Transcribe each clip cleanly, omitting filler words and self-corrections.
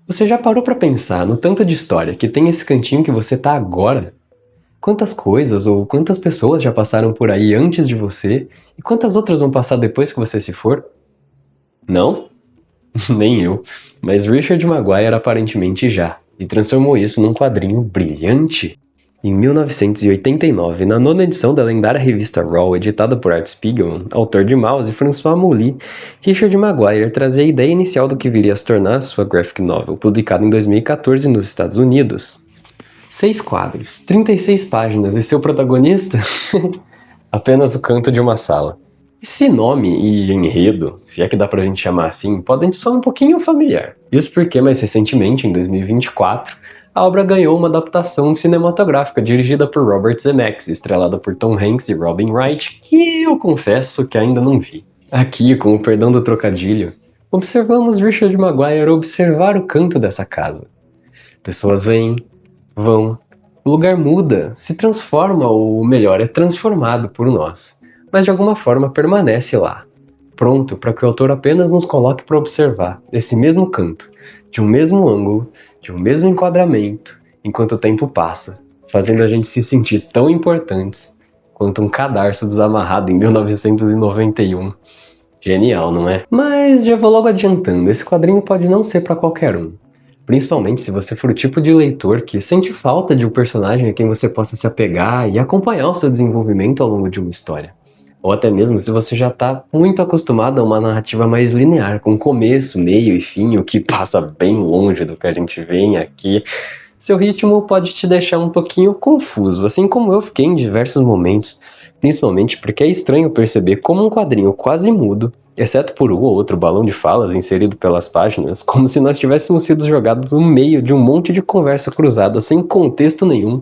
Você já parou pra pensar no tanto de história que tem esse cantinho que você tá agora? Quantas coisas ou quantas pessoas já passaram por aí antes de você e quantas outras vão passar depois que você se for? Não? Nem eu. Mas Richard Maguire aparentemente já, e transformou isso num quadrinho brilhante. Em 1989, na nona edição da lendária revista Raw, editada por Art Spiegelman, autor de Mouse e François Mouly, Richard Maguire trazia a ideia inicial do que viria a se tornar sua graphic novel, publicada em 2014 nos Estados Unidos. 6 quadros, 36 páginas e seu protagonista? Apenas o canto de uma sala. Esse nome e enredo, se é que dá pra gente chamar assim, podem soar um pouquinho familiar. Isso porque, mais recentemente, em 2024, a obra ganhou uma adaptação cinematográfica dirigida por Robert Zemeckis, estrelada por Tom Hanks e Robin Wright, que eu confesso que ainda não vi. Aqui, com o perdão do trocadilho, observamos Richard Maguire observar o canto dessa casa. Pessoas vêm, vão, o lugar muda, se transforma, ou melhor, é transformado por nós, mas de alguma forma permanece lá, pronto para que o autor apenas nos coloque para observar esse mesmo canto, de um mesmo ângulo, de um mesmo enquadramento, enquanto o tempo passa, fazendo a gente se sentir tão importantes quanto um cadarço desamarrado em 1991. Genial, não é? Mas já vou logo adiantando, esse quadrinho pode não ser para qualquer um. Principalmente se você for o tipo de leitor que sente falta de um personagem a quem você possa se apegar e acompanhar o seu desenvolvimento ao longo de uma história. Ou até mesmo se você já está muito acostumado a uma narrativa mais linear, com começo, meio e fim, o que passa bem longe do que a gente vê aqui. Seu ritmo pode te deixar um pouquinho confuso, assim como eu fiquei em diversos momentos, principalmente porque é estranho perceber como um quadrinho quase mudo, exceto por um ou outro balão de falas inserido pelas páginas, como se nós tivéssemos sido jogados no meio de um monte de conversa cruzada sem contexto nenhum.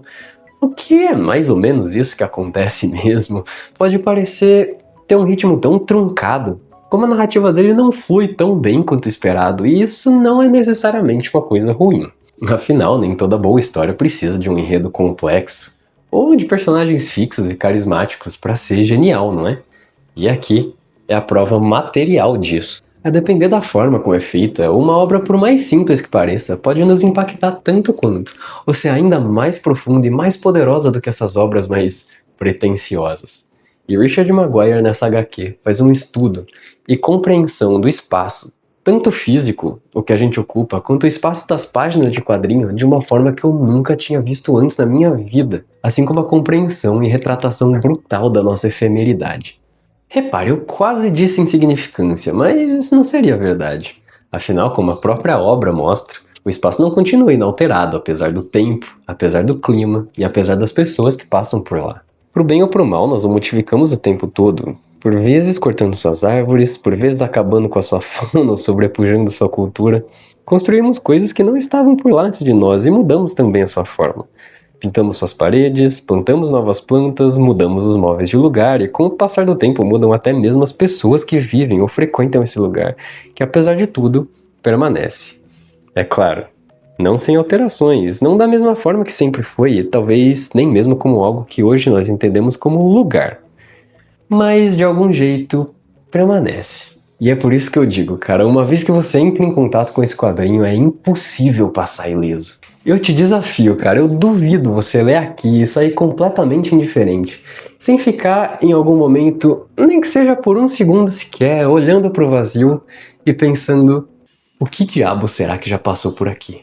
O que é mais ou menos isso que acontece mesmo, pode parecer ter um ritmo tão truncado, como a narrativa dele não flui tão bem quanto esperado, e isso não é necessariamente uma coisa ruim. Afinal, nem toda boa história precisa de um enredo complexo, ou de personagens fixos e carismáticos para ser genial, não é? E aqui é a prova material disso. A depender da forma como é feita, uma obra, por mais simples que pareça, pode nos impactar tanto quanto, ou ser ainda mais profunda e mais poderosa do que essas obras mais pretensiosas. E Richard Maguire nessa HQ faz um estudo e compreensão do espaço, tanto físico, o que a gente ocupa, quanto o espaço das páginas de quadrinho, de uma forma que eu nunca tinha visto antes na minha vida, assim como a compreensão e retratação brutal da nossa efemeridade. Repare, eu quase disse insignificância, mas isso não seria verdade. Afinal, como a própria obra mostra, o espaço não continua inalterado, apesar do tempo, apesar do clima e apesar das pessoas que passam por lá. Pro bem ou pro mal, nós o modificamos o tempo todo, por vezes cortando suas árvores, por vezes acabando com a sua fauna ou sobrepujando sua cultura. Construímos coisas que não estavam por lá antes de nós e mudamos também a sua forma. Pintamos suas paredes, plantamos novas plantas, mudamos os móveis de lugar e com o passar do tempo mudam até mesmo as pessoas que vivem ou frequentam esse lugar, que apesar de tudo, permanece. É claro, não sem alterações, não da mesma forma que sempre foi e talvez nem mesmo como algo que hoje nós entendemos como lugar. Mas de algum jeito permanece. E é por isso que eu digo, cara, uma vez que você entra em contato com esse quadrinho, é impossível passar ileso. Eu te desafio, cara, eu duvido você ler aqui e sair completamente indiferente, sem ficar em algum momento, nem que seja por um segundo sequer, olhando pro vazio e pensando, o que diabo será que já passou por aqui?